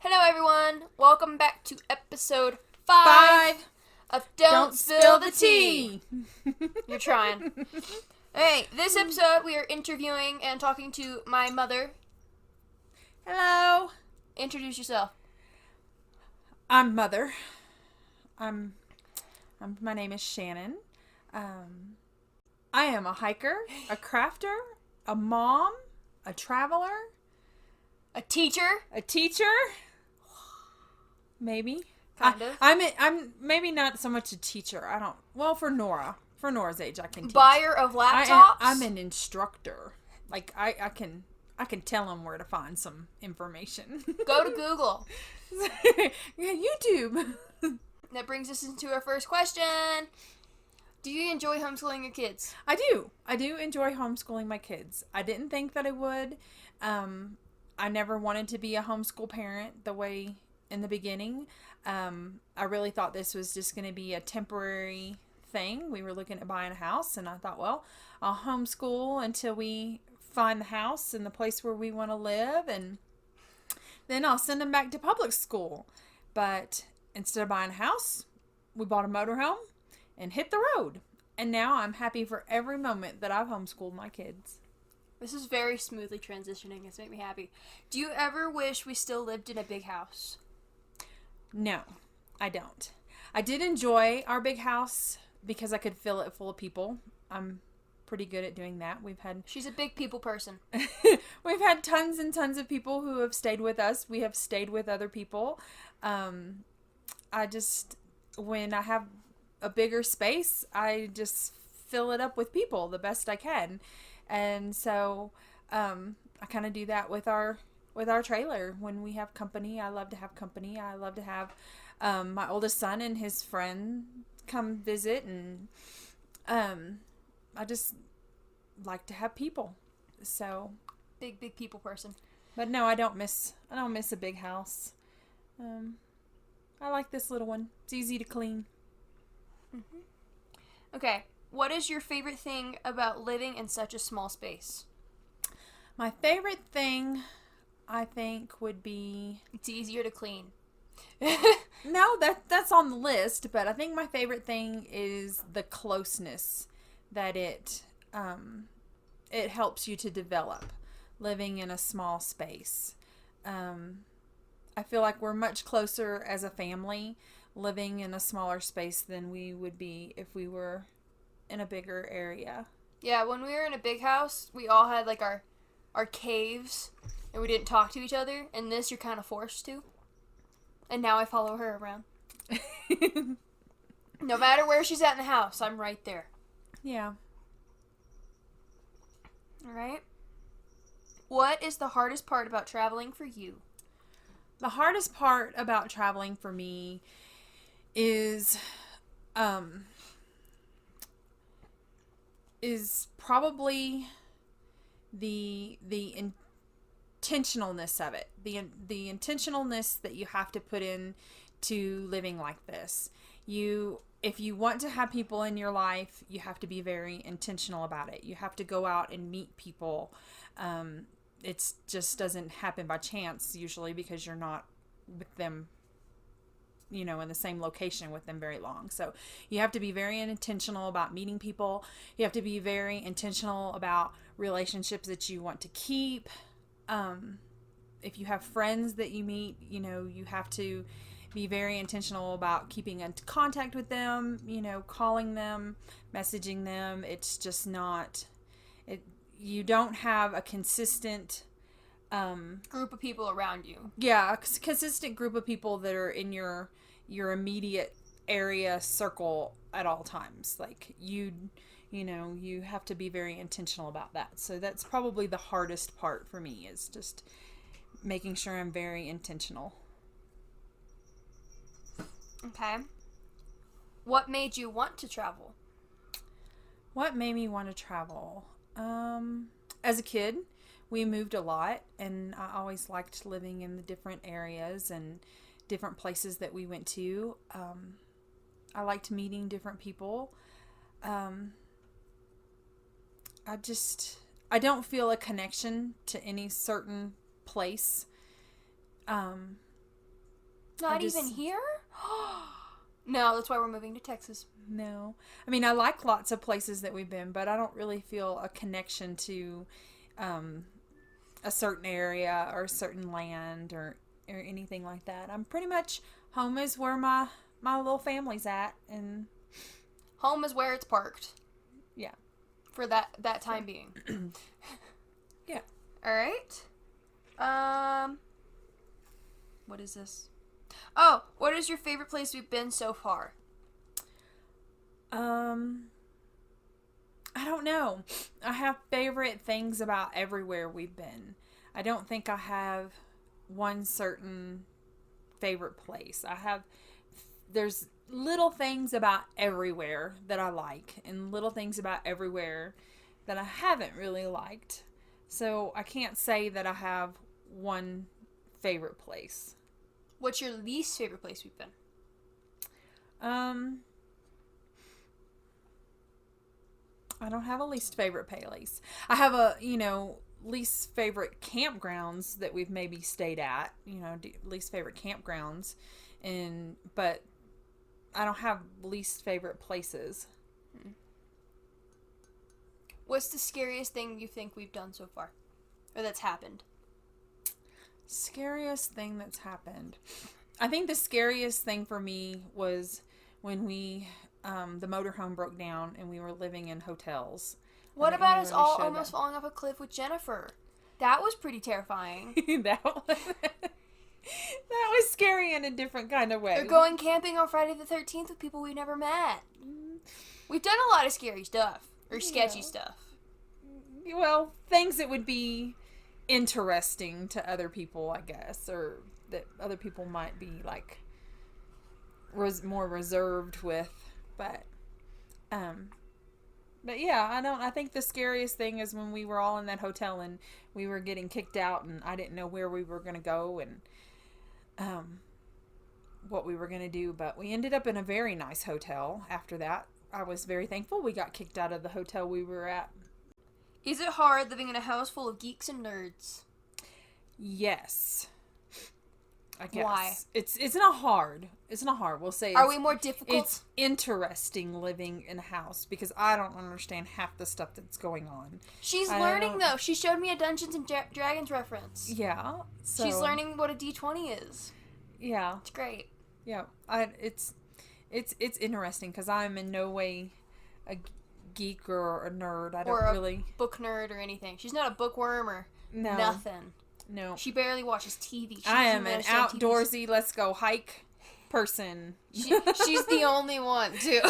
Hello, everyone. Welcome back to episode 5 Five. of Don't Spill the Tea. You're trying. Alright, this episode we are interviewing and talking to my mother. Hello. Introduce yourself. I'm Mother. My name is Shannon. I am a hiker, a crafter, a mom, a traveler, A teacher. a teacher. Maybe. Kind of. I'm maybe not so much a teacher. For Nora's age, I can teach. Buyer of laptops. I'm an instructor. Like I can tell them where to find some information. Go to Google. Yeah, YouTube. That brings us into our first question. Do you enjoy homeschooling your kids? I do enjoy homeschooling my kids. I didn't think that I would. I never wanted to be a homeschool parent the way in the beginning. I really thought this was just going to be a temporary thing. We were looking at buying a house, and I thought, well, I'll homeschool until we find the house and the place where we want to live, and then I'll send them back to public school. But instead of buying a house, we bought a motorhome and hit the road. And now I'm happy for every moment that I've homeschooled my kids. This is very smoothly transitioning. It's made me happy. Do you ever wish we still lived in a big house? No, I don't. I did enjoy our big house because I could fill it full of people. I'm pretty good at doing that. She's a big people person. We've had tons and tons of people who have stayed with us. We have stayed with other people. When I have a bigger space, I just fill it up with people the best I can. And so I kind of do that with our trailer. When we have company, I love to have company. I love to have my oldest son and his friend come visit, and I just like to have people. So Big people person. but no, I don't miss a big house. I like this little one. It's easy to clean. Mm-hmm. Okay, what is your favorite thing about living in such a small space? My favorite thing, I think, would be... It's easier to clean. No, that's on the list, but I think my favorite thing is the closeness that it helps you to develop living in a small space. I feel like we're much closer as a family living in a smaller space than we would be if we were in a bigger area. Yeah, when we were in a big house, we all had like our caves, and we didn't talk to each other. In this, you're kind of forced to. And now I follow her around. No matter where she's at in the house, I'm right there. Yeah. All right. What is the hardest part about traveling for you? The hardest part about traveling for me is probably the intentionalness of it. The intentionalness that you have to put in to living like this. If you want to have people in your life, you have to be very intentional about it. You have to go out and meet people. It just doesn't happen by chance usually, because you're not with them, in the same location with them very long. So you have to be very intentional about meeting people. You have to be very intentional about relationships that you want to keep. If you have friends that you meet, you have to be very intentional about keeping in contact with them, calling them, messaging them. It's just not... You don't have a consistent... group of people around you. Yeah, a consistent group of people that are in your immediate area circle at all times. Like, you have to be very intentional about that. So that's probably the hardest part for me, is just making sure I'm very intentional. Okay. What made you want to travel? What made me want to travel? As a kid, we moved a lot, and I always liked living in the different areas and different places that we went to. I liked meeting different people. I don't feel a connection to any certain place. Not even here? No, that's why we're moving to Texas. No. I mean, I like lots of places that we've been, but I don't really feel a connection to a certain area or a certain land or anything like that. I'm pretty much, home is where my little family's at, and home is where it's parked. Yeah. For that time being. Yeah. All right. What is this? Oh, what is your favorite place we've been so far? I don't know. I have favorite things about everywhere we've been. I don't think I have one certain favorite place. There's little things about everywhere that I like, and little things about everywhere that I haven't really liked. So I can't say that I have one favorite place. What's your least favorite place we've been? I don't have a least favorite place. I have least favorite campgrounds that we've maybe stayed at, least favorite campgrounds, but I don't have least favorite places. What's the scariest thing you think we've done so far? Or that's happened? Scariest thing that's happened. I think the scariest thing for me was when the motorhome broke down and we were living in hotels. What about us all almost falling off a cliff with Jennifer? That was pretty terrifying. that was scary in a different kind of way. Or going camping on Friday the 13th with people we never met. We've done a lot of scary stuff. Or sketchy stuff. Well, things that would be interesting to other people, I guess. Or that other people might be, like, more reserved with. But yeah, I think the scariest thing is when we were all in that hotel and we were getting kicked out and I didn't know where we were going to go and what we were going to do. But we ended up in a very nice hotel after that. I was very thankful we got kicked out of the hotel we were at. Is it hard living in a house full of geeks and nerds? Yes. I guess. Why? It's not hard. It's not hard. We'll say. Are we more difficult? It's interesting living in a house because I don't understand half the stuff that's going on. She's learning though. She showed me a Dungeons and Dragons reference. Yeah. So, she's learning what a D20 is. Yeah. It's great. Yeah. It's interesting because I'm in no way a geek or a nerd. I don't really book nerd or anything. She's not a bookworm or nothing. No. She barely watches TV. I am an outdoorsy, let's go hike person. She's the only one, too.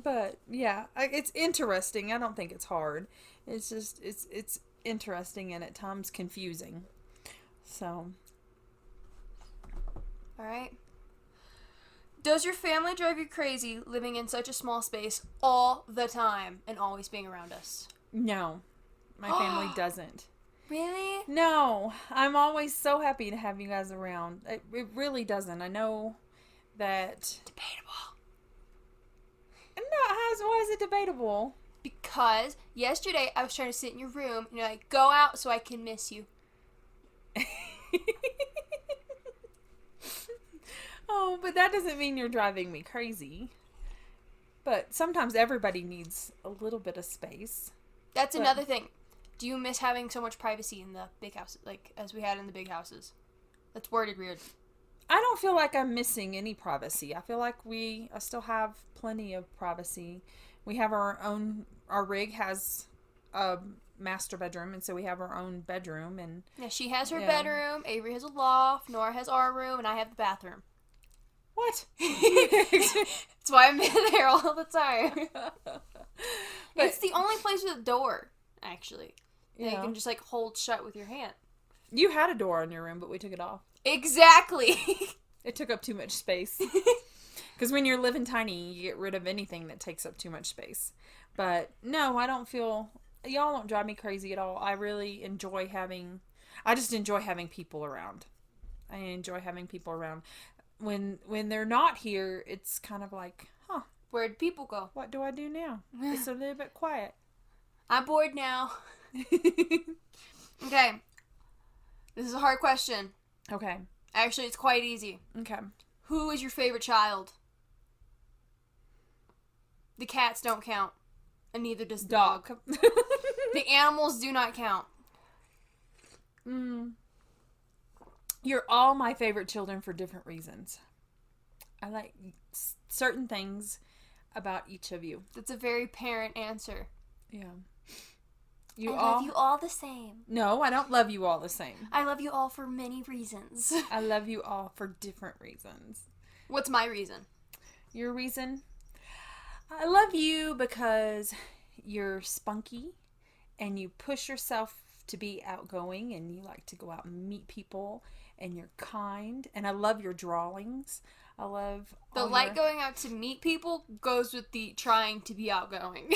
But, yeah, it's interesting. I don't think it's hard. It's just, it's interesting and at times confusing. So. All right. Does your family drive you crazy living in such a small space all the time and always being around us? No. My family doesn't. Really? No. I'm always so happy to have you guys around. It really doesn't. I know that... Debatable. No, why is it debatable? Because yesterday I was trying to sit in your room and you're like, go out so I can miss you. Oh, but that doesn't mean you're driving me crazy. But sometimes everybody needs a little bit of space. That's another thing. Do you miss having so much privacy in the big houses, like as we had in the big houses? That's worded weird. I don't feel like I'm missing any privacy. I feel like I still have plenty of privacy. We have our rig has a master bedroom, and so we have our own bedroom. And yeah, she has her bedroom, Avery has a loft, Nora has our room, and I have the bathroom. What? That's why I'm in there all the time. It's the only place with a door, actually. Yeah. You can just like hold shut with your hand. You had a door in your room, but we took it off. Exactly. It took up too much space. Because when you're living tiny, you get rid of anything that takes up too much space. But no, I don't feel... Y'all don't drive me crazy at all. I really enjoy having... I just enjoy having people around. I enjoy having people around. When they're not here, it's kind of like, huh. Where'd people go? What do I do now? It's a little bit quiet. I'm bored now. Okay. This is a hard question. Okay. Actually, it's quite easy. Okay. Who is your favorite child? The cats don't count. And neither does the dog. The animals do not count. You're all my favorite children for different reasons. I like certain things about each of you. That's a very parent answer. Yeah. I love you all the same. No, I don't love you all the same. I love you all for many reasons. I love you all for different reasons. What's my reason? Your reason? I love you because you're spunky and you push yourself to be outgoing and you like to go out and meet people and you're kind and I love your drawings. I love going out to meet people goes with the trying to be outgoing.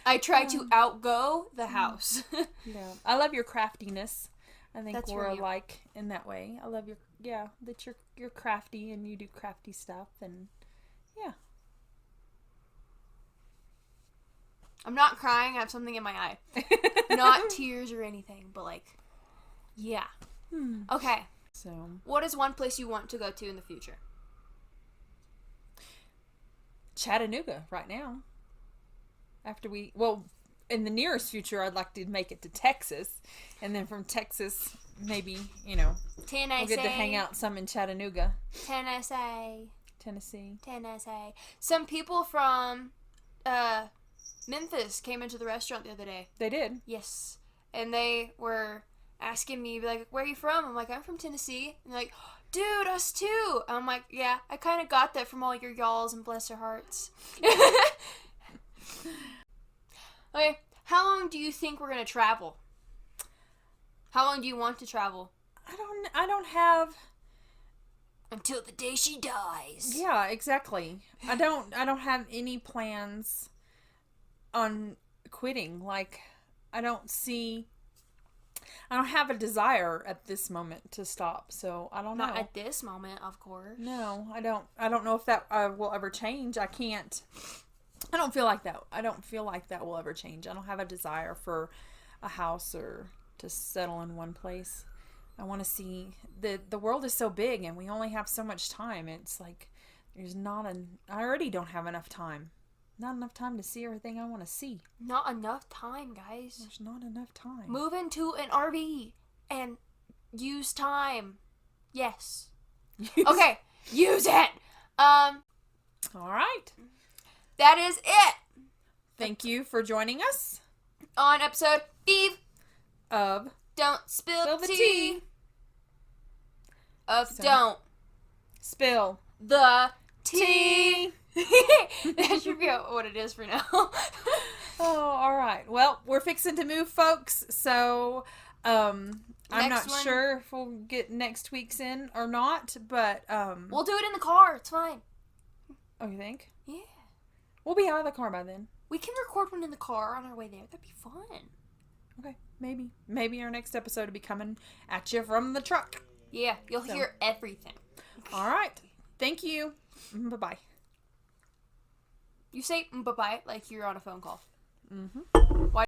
I try to outgo the house. Yeah. I love your craftiness. I think That's we're from you. alike in that way. I love that you're crafty and you do crafty stuff and yeah. I'm not crying. I have something in my eye. Not tears or anything, but like, yeah. Okay. So, What is one place you want to go to in the future? Chattanooga right now. In the nearest future, I'd like to make it to Texas. And then from Texas, maybe, Tennessee. we'll get to hang out some in Chattanooga. Tennessee. Tennessee. Some people from Memphis came into the restaurant the other day. They did. Yes. And they were asking me, like, where are you from? I'm like, I'm from Tennessee. And they're like, dude, us too. I'm like, yeah, I kind of got that from all your y'alls and bless their hearts. Okay, how long do you think we're going to travel? How long do you want to travel? I don't have... Until the day she dies. Yeah, exactly. I don't have any plans on quitting. Like, I don't have a desire at this moment to stop, so I don't know. Not at this moment, of course. No, I don't know if that will ever change. I don't feel like that. I don't feel like that will ever change. I don't have a desire for a house or to settle in one place. I want to see the world is so big and we only have so much time. It's like I already don't have enough time. Not enough time to see everything I want to see. Not enough time, guys. There's not enough time. Move into an RV and use time. Yes. Okay, use it. All right. That is it. Thank you for joining us On episode Eve of Don't Spill the Tea. Tea. Don't Spill the Tea. That should be what it is for now. Oh, all right. Well, we're fixing to move, folks. So, I'm not sure if we'll get next week's in or not, but we'll do it in the car. It's fine. Oh, you think? Yeah. We'll be out of the car by then. We can record one in the car on our way there. That'd be fun. Okay, maybe. Maybe our next episode will be coming at you from the truck. Yeah, you'll hear everything. All right. Thank you. Bye-bye. You say bye-bye like you're on a phone call. Mm-hmm. Why